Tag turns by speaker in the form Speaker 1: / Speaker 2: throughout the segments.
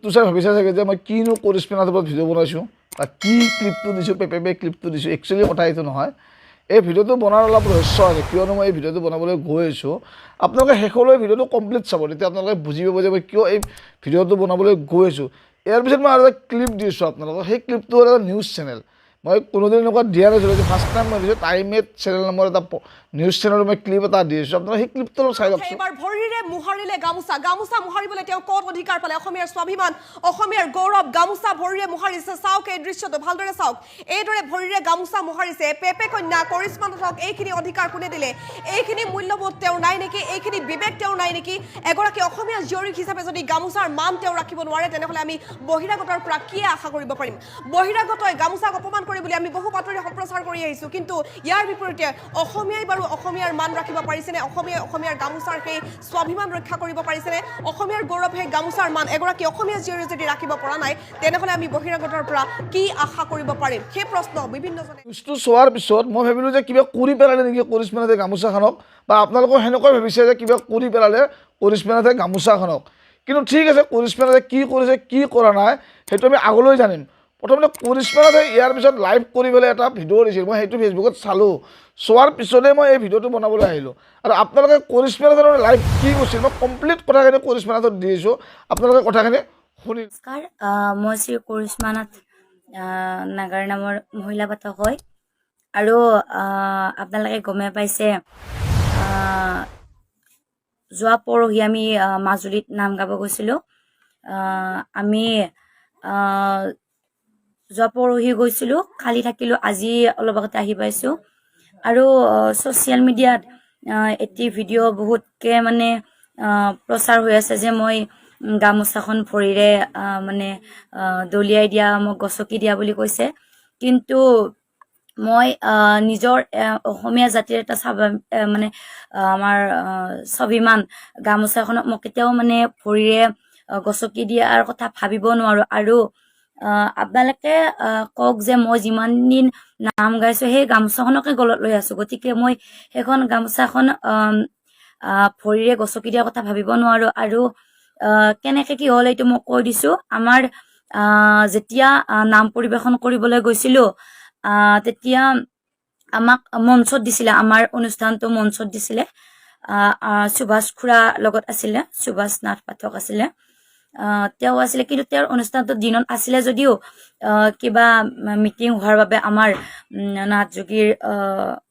Speaker 1: ক্লিপটো চাই ভাবিছা চাগে যে মই কিনো কৰিস্মাৰ ওপৰত ভিডিঅ' বনাইছোঁ বা কি ক্লিপটো দিছোঁ পেপে ক্লিপটো দিছোঁ একচুৱেলি কথা এইটো নহয় এই ভিডিঅ'টো বনোৱাৰ অলপ ৰহস্য আছে কিয়নো মই এই ভিডিঅ'টো বনাবলৈ গৈ আছোঁ আপোনালোকে শেষলৈ ভিডিঅ'টো কমপ্লিট চাব তেতিয়া আপোনালোকে বুজি পাব যে মই কিয় এই ভিডিঅ'টো বনাবলৈ গৈ আছোঁ ইয়াৰ পিছত মই আৰু এটা ক্লিপ দিছোঁ আপোনালোকক সেই ক্লিপটো হ'ল এটা নিউজ চেনেল মই কোনোদিন এনেকুৱা দিয়া নাছিলোঁ যে ফাৰ্ষ্ট টাইম মই দিছোঁ টাইমেট চেনেল নামৰ এটা নিউজ চেনেলৰ মই ক্লিপ এটা দি আছোঁ আপোনালোকে সেই ক্লিপটো চাই লওকচোন
Speaker 2: এবাৰ ভৰিৰে মুহাৰিলে গামোচা গামোচা মুহাৰিবলৈ তেওঁ ক'ত অধিকাৰ পালে অসমীয়াৰ স্বাভিমান অসমীয়াৰ গৌৰৱ গামোচা ভৰিৰে মুহাৰিছে চাওক এই দৃশ্যটো ভালদৰে চাওক এইদৰে ভৰিৰে গামোচা মুহাৰিছে পেপে কন্যা কৰিশ্মা নাথক এইখিনি অধিকাৰ কোনে দিলে এইখিনি মূল্যবোধ তেওঁৰ নাই নেকি এইখিনি বিবেক তেওঁৰ নাই নেকি এগৰাকী অসমীয়া জীয়ৰী হিচাপে যদি গামোচাৰ মান তেওঁ ৰাখিব নোৱাৰে তেনেহ'লে আমি বহিৰাগতৰ পৰা কি আশা কৰিব পাৰিম বহিৰাগতই গামোচাক অপমান কৰি বুলি আমি বহু বাতৰি সম্প্ৰচাৰ কৰি আহিছোঁ কিন্তু ইয়াৰ বিপৰীতে অসমীয়াই বাৰু অসমীয়াৰ মান ৰাখিব পাৰিছেনে অসমীয়াৰ গামোচাৰ সেই স্বাভিমান ৰক্ষা কৰিব পাৰিছেনে অসমীয়াৰ গৌৰৱ সেই গামোচাৰ মান এগৰাকী অসমীয়া জীয়ৰী যদি ৰাখিব পৰা নাই তেনেহ'লে আমি বহিৰাগতৰ পৰা কি আশা কৰিব পাৰিম সেই প্ৰশ্ন বিভিন্নজনে
Speaker 1: নিউজটো চোৱাৰ পিছত মই ভাবিলোঁ যে কিবা কৰি পেলালে নেকি কৰিশ্মা নাথে গামোচাখনক বা আপোনালোকৰ সেনেকৈ ভাবিছে যে কিবা কৰি পেলালে কৰিশ্মা নাথে গামোচাখনক কিন্তু ঠিক আছে কৰিশ্মা নাথে কি কৰিছে কি কৰা নাই সেইটো আমি আগলৈ জানিম প্ৰথমতে কৰিশ্মা নাথে ইয়াৰ পিছত লাইভ কৰি পেলাই এটা ভিডিঅ' দিছিল মই সেইটো ফেচবুকত চালোঁ চোৱাৰ পিছতে মই এই ভিডিঅ'টো বনাবলৈ আহিলোঁ আৰু আপোনালোকে কৰিশ্মা নাথৰ লাইভ কি কৈছিল মই কমপ্লিট কথাখিনি কৰিশ্মা নাথক দি দিছোঁ আপোনালোকে কথাখিনি শুনি
Speaker 3: নমস্কাৰ মই শ্ৰী কৰিশ্মা নাথ নাগাৰ নামৰ মহিলা পাঠক হয় আৰু আপোনালোকে গমে পাইছে যোৱা পৰহি আমি মাজুলীত নাম গাব গৈছিলোঁ আমি যোৱা পৰহি গৈছিলোঁ খালি থাকিলোঁ আজি অলপ আগতে আহি পাইছোঁ আৰু ছ'চিয়েল মিডিয়াত এটি ভিডিঅ' বহুতকৈ মানে প্ৰচাৰ হৈ আছে যে মই গামোচাখন ভৰিৰে মানে দলিয়াই দিয়া মোক গছকি দিয়া বুলি কৈছে কিন্তু মই নিজৰ অসমীয়া জাতিৰ এটা মানে আমাৰ স্বাভিমান গামোচাখনক মই কেতিয়াও মানে ভৰিৰে গছকি দিয়াৰ কথা ভাবিব নোৱাৰোঁ আৰু আপোনালোকে কওক যে মই যিমান দিন নাম গাইছোঁ সেই গামোচাখনকে গলত লৈ আছোঁ গতিকে মই সেইখন গামোচাখন ভৰিৰে গছকি দিয়াৰ কথা ভাবিব নোৱাৰোঁ আৰু কেনেকৈ কি হ'ল এইটো মই কৈ দিছোঁ আমাৰ যেতিয়া নাম পৰিৱেশন কৰিবলৈ গৈছিলোঁ তেতিয়া আমাক মঞ্চত দিছিলে আমাৰ অনুষ্ঠানটো মঞ্চত দিছিলে সুভাষ খুৰা লগত আছিলে সুভাষ নাথ পাঠক আছিলে তেওঁ আছিলে কিন্তু তেওঁৰ অনুষ্ঠানটো দিনত আছিলে যদিও কিবা মিটিং হোৱাৰ বাবে আমাৰ নাথ যোগীৰ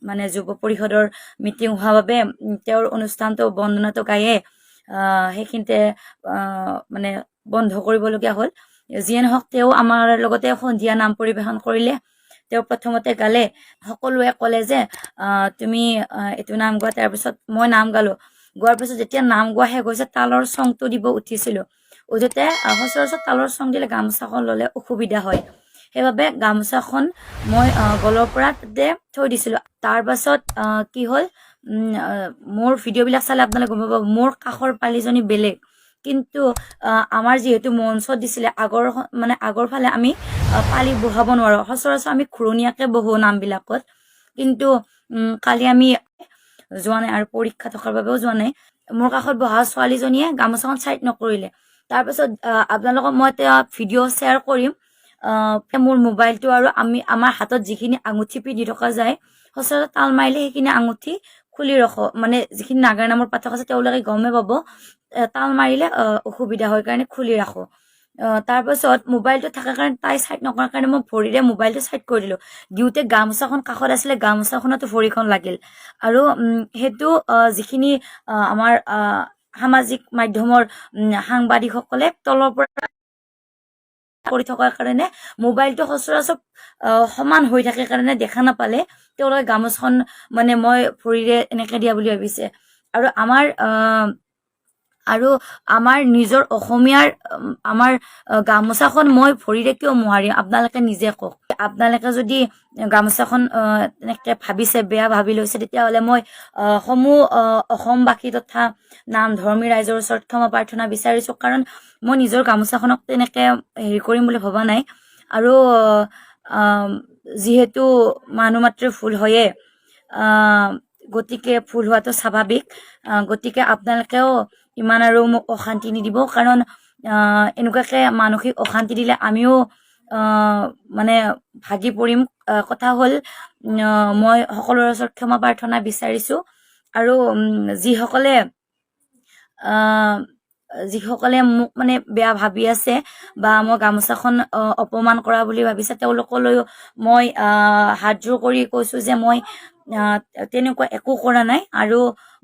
Speaker 3: মানে যুৱ পৰিষদৰ মিটিং হোৱাৰ বাবে তেওঁৰ অনুষ্ঠানটো বন্দনাটো গায়ে সেইখিনিতে মানে বন্ধ কৰিবলগীয়া হ'ল যিয়ে নহওক তেওঁ আমাৰ লগতে সন্ধিয়া নাম পৰিৱেশন কৰিলে তেওঁ প্ৰথমতে গালে সকলোৱে ক'লে যে তুমি এইটো নাম গোৱা তাৰপিছত মই নাম গালোঁ গোৱাৰ পিছত যেতিয়া নাম গোৱা শেষ হৈছে তালৰ চংটো দিব উঠিছিলোঁ উঠোতে সচৰাচৰ তালৰ চং দিলে গামোচাখন ল'লে অসুবিধা হয় সেইবাবে গামোচাখন মই গলৰ পৰা তাতে থৈ দিছিলোঁ তাৰ পাছত কি হ'ল মোৰ ভিডিঅ'বিলাক চালে আপোনালোকে গম পাব মোৰ কাষৰ পালিজনী বেলেগ কিন্তু আমাৰ যিহেতু মঞ্চত দিছিলে আগৰ ফালে আমি পালি বহাব নোৱাৰোঁ সচৰাচৰ আমি ঘূৰণীয়াকৈ বহো নামবিলাকত কিন্তু কালি আমি যোৱা নাই আৰু পৰীক্ষা থকাৰ বাবেও যোৱা নাই মোৰ কাষত বহা ছোৱালীজনীয়ে গামোচাখন ছাইড নকৰিলে তাৰপাছত আপোনালোকক মই এতিয়া ভিডিঅ' শ্বেয়াৰ কৰিম মোৰ মোবাইলটো আৰু আমাৰ হাতত যিখিনি আঙুঠি পিন্ধি থকা যায় সচৰাচৰ তাল মাৰিলে সেইখিনি আঙুঠি খুলি ৰাখোঁ মানে যিখিনি নাগাৰ নামৰ পাঠক আছে তেওঁলোকে গমে পাব তাল মাৰিলে অসুবিধা হয় কাৰণে খুলি ৰাখোঁ তাৰপাছত মোবাইলটো থকাৰ কাৰণে তাই ছাইড নকৰাৰ কাৰণে মই ভৰিৰে মোবাইলটো ছাইড কৰি দিলোঁ দিওঁতে গামোচাখন কাষত আছিলে গামোচাখনতো ভৰিখন লাগিল আৰু সেইটো যিখিনি আমাৰ সামাজিক মাধ্যমৰ সাংবাদিকসকলে তলৰ পৰা কৰি থকাৰ কাৰণে মোবাইলটো সচৰাচৰ সমান হৈ থাকে কাৰণে দেখা নাপালে তেওঁলোকে গামোচাখন মানে মই ভৰিৰে এনেকৈ দিয়া বুলি ভাবিছে আৰু আমাৰ নিজৰ অসমীয়াৰ আমাৰ গামোচাখন মই ভৰিৰে কিয় মোহাৰিম আপোনালোকে নিজে কওক আপোনালোকে যদি গামোচাখন এনেকৈ ভাবিছে বেয়া ভাবি লৈছে তেতিয়াহ'লে মই সমূহ অসমবাসী তথা নাম ধৰ্মী ৰাইজৰ ওচৰত ক্ষমা প্ৰাৰ্থনা বিচাৰিছোঁ কাৰণ মই নিজৰ গামোচাখনক তেনেকৈ হেৰি কৰিম বুলি ভবা নাই আৰু যিহেতু মানুহ মাত্ৰে ভুল হয়ে গতিকে ভুল হোৱাটো স্বাভাৱিক গতিকে আপোনালোকেও ইমান আৰু মোক অশান্তি নিদিব কাৰণ এনেকুৱাকৈ মানসিক অশান্তি দিলে আমিও মানে ভাগি পৰিম। কথা হ'ল মই সকলোৰে ওচৰত ক্ষমা প্ৰাৰ্থনা বিচাৰিছোঁ। আৰু যিসকলে মোক মানে বেয়া ভাবি আছে বা মই গামোচাখন অপমান কৰা বুলি ভাবিছে, তেওঁলোকলৈও মই হাতযোৰ কৰি কৈছোঁ যে মই তেনেকুৱা একো কৰা নাই, আৰু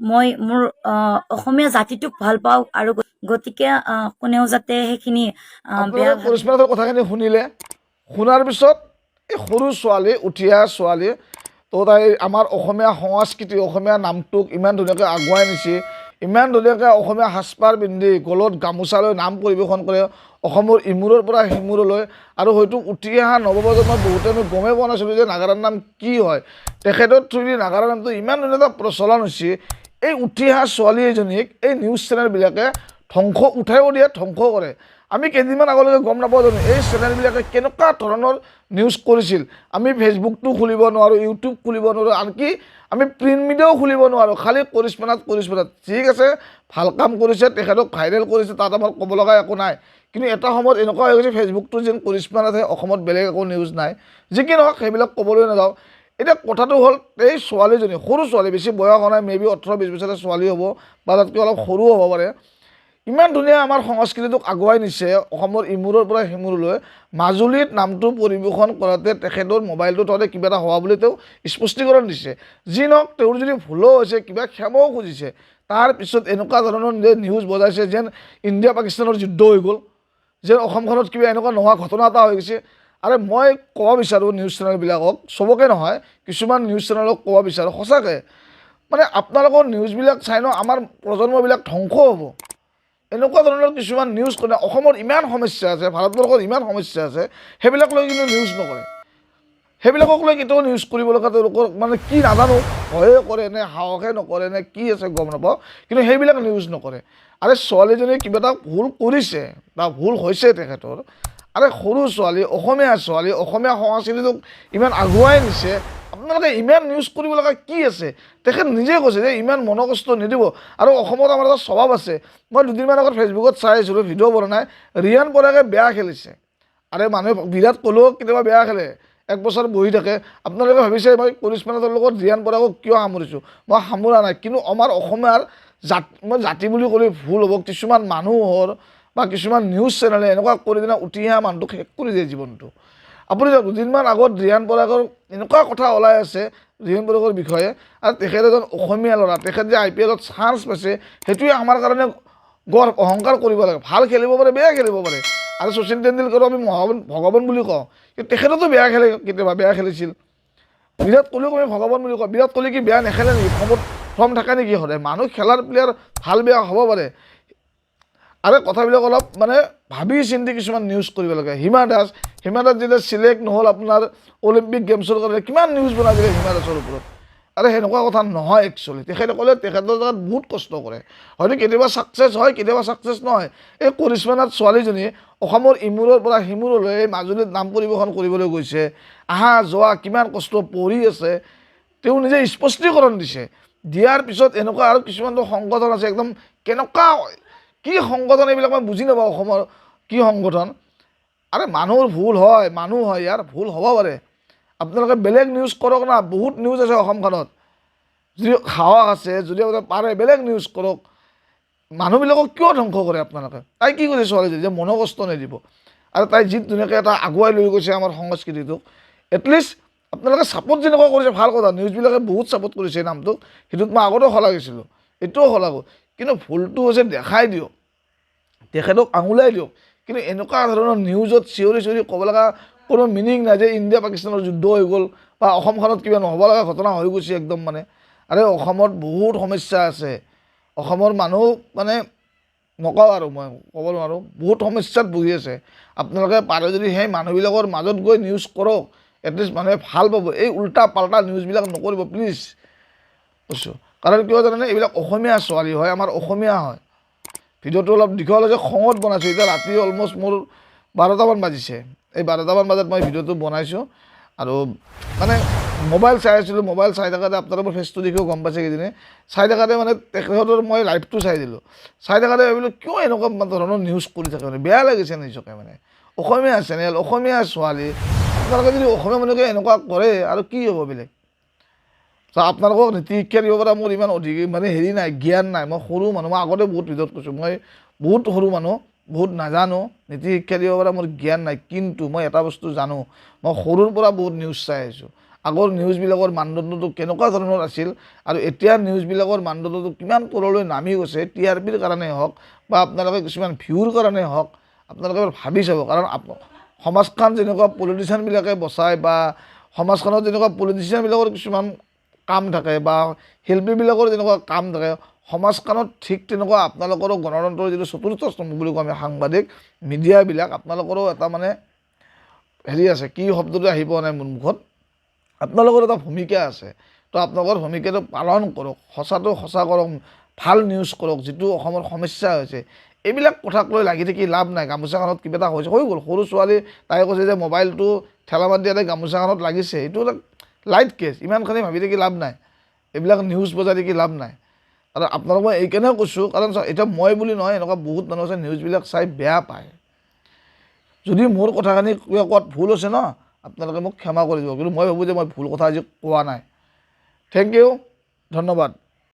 Speaker 3: মই মোৰ অসমীয়া জাতিটোক ভাল পাওঁ, আৰু গতিকে কোনেও যাতে সেইখিনি বেয়া
Speaker 1: আপোনালোকে কৰিশ্মানাথৰ কথাখিনি শুনিলে, শুনাৰ পিছত এই সৰু ছোৱালী, উঠি অহা ছোৱালী, তো তাই আমাৰ অসমীয়া সংস্কৃতি, অসমীয়া নামটোক ইমান ধুনীয়াকৈ আগুৱাই নিছে, ইমান ধুনীয়াকৈ অসমীয়া সাজপাৰ পিন্ধি গলত গামোচা লৈ নাম পৰিৱেশন কৰে অসমৰ ইমূৰৰ পৰা সিমূৰলৈ। আৰু হয়তো উঠি অহা নৱপ্ৰজন্মৰ বহুতে আমি গমেই পোৱা নাছিলোঁ যে নাগাৰাৰ নাম কি হয়। তেখেতৰ থ্ৰুদি নাগাৰা নামটো ইমান ধুনীয়া প্ৰচলন হৈছে। এই উঠি অহা ছোৱালী এজনীক এই নিউজ চেনেলবিলাকে উঠাইও দিয়ে, ধ্বংস কৰে। আমি কেইদিনমান আগলৈকে গম নাপাওঁ জানো এই চেনেলবিলাকে কেনেকুৱা ধৰণৰ নিউজ কৰিছিল। আমি ফেচবুকটো খুলিব নোৱাৰোঁ, ইউটিউব খুলিব নোৱাৰোঁ, আনকি আমি প্ৰিণ্ট মিডিয়াও খুলিব নোৱাৰোঁ। খালি কৰিশ্মানাথ। ঠিক আছে, ভাল কাম কৰিছে, তেখেতক ভাইৰেল কৰিছে, তাত আমাৰ ক'ব লগা একো নাই। কিন্তু এটা সময়ত এনেকুৱা হৈ গৈছে ফেচবুকটো যেন কৰিশ্মানাথে, অসমত বেলেগ একো নিউজ নাই। যি কি নহওক সেইবিলাক ক'বলৈ নাযাওঁ। এতিয়া কথাটো হ'ল এই ছোৱালীজনী, সৰু ছোৱালী, বেছি বয়স হোৱা নাই, মেবি 18-20 বছৰৰ ছোৱালী হ'ব বা তাতকৈ অলপ সৰুও হ'ব পাৰে। ইমান ধুনীয়া আমাৰ সংস্কৃতিটোক আগুৱাই নিছে অসমৰ ইমূৰৰ পৰা সিমূৰলৈ। মাজুলীত নামটো পৰিৱেশন কৰাতে তেখেতৰ মোবাইলটো ততে কিবা এটা হোৱা বুলি তেওঁ স্পষ্টীকৰণ দিছে। যি নহওক তেওঁৰ যদি ভুলো হৈছে, কিবা ক্ষমাও খুজিছে। তাৰপিছত এনেকুৱা ধৰণৰ নিউজ বজাইছে যেন ইণ্ডিয়া পাকিস্তানৰ যুদ্ধ হৈ গ'ল, যেন অসমখনত কিবা এনেকুৱা নোহোৱা ঘটনা এটা হৈ গৈছে। আৰু মই ক'ব বিচাৰোঁ নিউজ চেনেলবিলাকক, চবকে নহয়, কিছুমান নিউজ চেনেলক ক'ব বিচাৰোঁ, সঁচাকৈ মানে আপোনালোকৰ নিউজবিলাক চাই ন আমাৰ প্ৰজন্মবিলাক ধ্বংস হ'ব। এনেকুৱা ধৰণৰ কিছুমান নিউজ কৰে। অসমৰ ইমান সমস্যা আছে, ভাৰতবৰ্ষত ইমান সমস্যা আছে, সেইবিলাক লৈ কিন্তু নিউজ নকৰে। সেইবিলাকক লৈ কেতিয়াও নিউজ কৰিব লগা তেওঁলোকৰ মানে কি নাজানো, ভয়ে কৰে নে সাহসে নকৰে নে কি আছে গম নাপাওঁ, কিন্তু সেইবিলাক নিউজ নকৰে। আৰু ছোৱালীজনীয়ে কিবা এটা ভুল কৰিছে বা ভুল হৈছে তেখেতৰ। আৰু সৰু ছোৱালী, অসমীয়া সংস্কৃতিটোক ইমান আগুৱাই নিছে, আপোনালোকে ইমান নিউজ কৰিব লগা কি আছে? তেখেত নিজে কৈছে যে ইমান মনকষ্ট নিদিব। আৰু অসমত আমাৰ এটা স্বভাৱ আছে, মই দুদিনমান আগত ফেচবুকত চাই আছিলোঁ, ভিডিঅ' বনাই, ৰিয়ান পৰাগে বেয়া খেলিছে। আৰু মানুহে বিৰাট কোহলিও কেতিয়াবা বেয়া খেলে, 1 বছৰ বহি থাকে। আপোনালোকে ভাবিছে মই কৰিশ্মানাথৰ লগত ৰিয়ান পৰাগক কিয় সামৰিছোঁ? মই সামৰা নাই, কিন্তু আমাৰ অসমীয়াৰ মই জাতি বুলি ক'লে ভুল হ'ব। কিছুমান মানুহৰ বা কিছুমান নিউজ চেনেলে এনেকুৱা কৰি কিনে উঠি অহা মানুহটোক শেষ কৰি দিয়ে জীৱনটো। আপুনি দুদিনমান আগত ৰিয়ান পৰাগৰ এনেকুৱা কথা ওলাই আছে ৰিয়ান পৰাগৰ বিষয়ে, আৰু তেখেত এজন অসমীয়া ল'ৰা, তেখেত যে IPLত চান্স পাইছে, সেইটোৱে আমাৰ কাৰণে গৰ্ব, অহংকাৰ কৰিব লাগে। ভাল খেলিব পাৰে, বেয়া খেলিব পাৰে। আৰু শচীন তেণ্ডুলকাৰক আমি ভগৱান বুলি কওঁ, কিন্তু তেখেততো বেয়া খেলে, কেতিয়াবা বেয়া খেলিছিল। বিৰাট কোহলিক আমি ভগৱান বুলি কওঁ। বিৰাট কোহলি কি বেয়া নেখেলে নেকি? ফৰ্ম থাকে নেকি সদায়? মানুহ খেলাৰ প্লেয়াৰ ভাল বেয়া হ'ব পাৰে। আৰু কথাবিলাক অলপ মানে ভাবি চিন্তি কিছুমান নিউজ কৰিব লাগে। হিমা দাস যেতিয়া চিলেক্ট নহ'ল আপোনাৰ অলিম্পিক গেমছৰ কাৰণে, কিমান নিউজ বনাই দিলে হিমা দাসৰ ওপৰত। আৰু সেনেকুৱা কথা নহয় একচুৱেলি। তেখেতসকলে তেখেতৰ জেগাত বহুত কষ্ট কৰে, হয়তো কেতিয়াবা ছাকচেছ হয়, কেতিয়াবা ছাকচেছ নহয়। এই কৰিশ্মানাথ ছোৱালীজনী অসমৰ ইমূৰৰ পৰা সিমূৰলৈ এই মাজুলীত নাম পৰিৱেশন কৰিবলৈ গৈছে, আহা যোৱা কিমান কষ্ট, পঢ়ি আছে, তেওঁ নিজে স্পষ্টীকৰণ দিছে। দিয়াৰ পিছত এনেকুৱা আৰু কিছুমানটো সংগঠন আছে, একদম কেনেকুৱা কি সংগঠন এইবিলাক মই বুজি নাপাওঁ। অসমৰ কি সংগঠন? আৰে মানুহৰ ভুল হয়, মানুহ হয়, ইয়াৰ ভুল হ'ব পাৰে। আপোনালোকে বেলেগ নিউজ কৰক না, বহুত নিউজ আছে অসমখনত, যদি সাহস আছে, যদি পাৰে বেলেগ নিউজ কৰক। মানুহবিলাকক কিয় ধ্বংস কৰে আপোনালোকে? তাই কি কৰিছে ছোৱালীজনী যে মনকষ্ট নিদিব? আৰু তাই যি ধুনীয়াকৈ এটা আগুৱাই লৈ গৈছে আমাৰ সংস্কৃতিটোক, এটলিষ্ট আপোনালোকে ছাপোৰ্ট যেনেকুৱা কৰিছে ভাল কথা, নিউজবিলাকে বহুত ছাপোৰ্ট কৰিছে এই নামটোক, সেইটোত মই আগতেও শলাগিছিলোঁ, এইটোও শলাগো। কিন্তু ভুলটো হৈছে দেখাই দিয়ক, তেখেতক আঙুলাই দিয়ক। কিন্তু এনেকুৱা ধৰণৰ নিউজত চিঞৰি ক'ব লগা কোনো মিনিং নাই যে ইণ্ডিয়া পাকিস্তানৰ যুদ্ধ হৈ গ'ল বা অসমখনত কিবা নহ'ব লগা ঘটনা হৈ গৈছে একদম মানে। আৰু অসমত বহুত সমস্যা আছে, অসমৰ মানুহ মানে নকওঁ আৰু, মই ক'ব নোৱাৰোঁ, বহুত সমস্যাত ভুগি আছে। আপোনালোকে পাৰে যদি সেই মানুহবিলাকৰ মাজত গৈ নিউজ কৰক, এটলিষ্ট মানুহে ভাল পাব। এই উল্টা পাল্টা নিউজবিলাক নকৰিব প্লিজ কৈছোঁ। কাৰণ কিয় জানেনে? এইবিলাক অসমীয়া ছোৱালী হয়, আমাৰ অসমীয়া হয়। ভিডিঅ'টো অলপ দীঘল হৈছে, খঙত বনাইছোঁ। এতিয়া ৰাতি অলমষ্ট মোৰ 12টামান বাজিছে। এই 12টামান বজাত মই ভিডিঅ'টো বনাইছোঁ। আৰু মানে মোবাইল চাই আছিলোঁ, মোবাইল চাই থাকোঁতে আপোনালোকৰ ফেচটো দেখিও গম পাইছে কিজানি, চাই থাকোঁতে মানে তেখেতৰ মই লাইভটো চাই দিলোঁ, চাই থাকোঁতে ভাবিলোঁ কিয় এনেকুৱা ধৰণৰ নিউজ কৰি থাকে মানে, বেয়া লাগিছে নিজকে মানে। অসমীয়া চেনেল, অসমীয়া ছোৱালী, আপোনালোকে যদি অসমীয়া মানুহকে এনেকুৱা কৰে আৰু কি হ'ব বেলেগ। আপোনালোকক নীতি শিক্ষা দিব পৰা মোৰ ইমান অধিক মানে হেৰি নাই, জ্ঞান নাই। মই সৰু মানুহ, মই আগতে বহুত ভিডিঅ'ত কৈছোঁ, মই বহুত সৰু মানুহ, বহুত নাজানো, নীতি শিক্ষা দিব পৰা মোৰ জ্ঞান নাই। কিন্তু মই এটা বস্তু জানো, মই সৰুৰ পৰা বহুত নিউজ চাই আহিছোঁ। আগৰ নিউজবিলাকৰ মানদণ্ডটো কেনেকুৱা ধৰণৰ আছিল আৰু এতিয়াৰ নিউজবিলাকৰ মানদণ্ডটো কিমান তললৈ নামি গৈছে, TRPৰ কাৰণে হওক বা আপোনালোকে কিছুমান ভিউৰ কাৰণে হওক, আপোনালোকে ভাবি চাব। কাৰণ সমাজখন যেনেকুৱা পলিটিচিয়ানবিলাকে বচায় বা সমাজখনত যেনেকুৱা পলিটিচিয়ানবিলাকৰ কিছুমান কাম থাকে বা শিল্পীবিলাকৰ যেনেকুৱা কাম থাকে, সমাজখনত ঠিক তেনেকুৱা আপোনালোকৰো গণতন্ত্ৰৰ যিটো চতুৰ্থ স্তম্ভ বুলি কওঁ আমি সাংবাদিক মিডিয়াবিলাক, আপোনালোকৰো এটা মানে হেৰি আছে, কি শব্দটো আহি পোৱা নাই মোৰ মুখত, আপোনালোকৰ এটা ভূমিকা আছে। তো আপোনালোকৰ ভূমিকাটো পালন কৰক, সঁচাটো সঁচা কৰক, ভাল নিউজ কৰক, যিটো অসমৰ সমস্যা হৈছে। এইবিলাক কথাক লৈ লাগি থাকি লাভ নাই। গামোচাখনত কিবা এটা হৈছে, হৈ গ'ল। সৰু ছোৱালী তাই কৈছে যে মোবাইলটো ঠেলামাৰ দিয়াতে গামোচাখনত লাগিছে, এইটো এটা লাইট কেছ, ইমানখিনি ভাবি থাকি লাভ নাই, এইবিলাক নিউজ বজাই থাকি লাভ নাই। আৰু আপোনালোক মই এইকাৰণে কৈছোঁ, কাৰণ এতিয়া মই বুলি নহয়, এনেকুৱা বহুত মানুহ আছে নিউজবিলাক চাই বেয়া পায়। যদি মোৰ কথাখিনি কিবা কোৱাত ভুল হৈছে ন, আপোনালোকে মোক ক্ষমা কৰি দিব, কিন্তু মই ভাবোঁ যে মই ভুল কথা আজি কোৱা নাই। থেংক ইউ, ধন্যবাদ।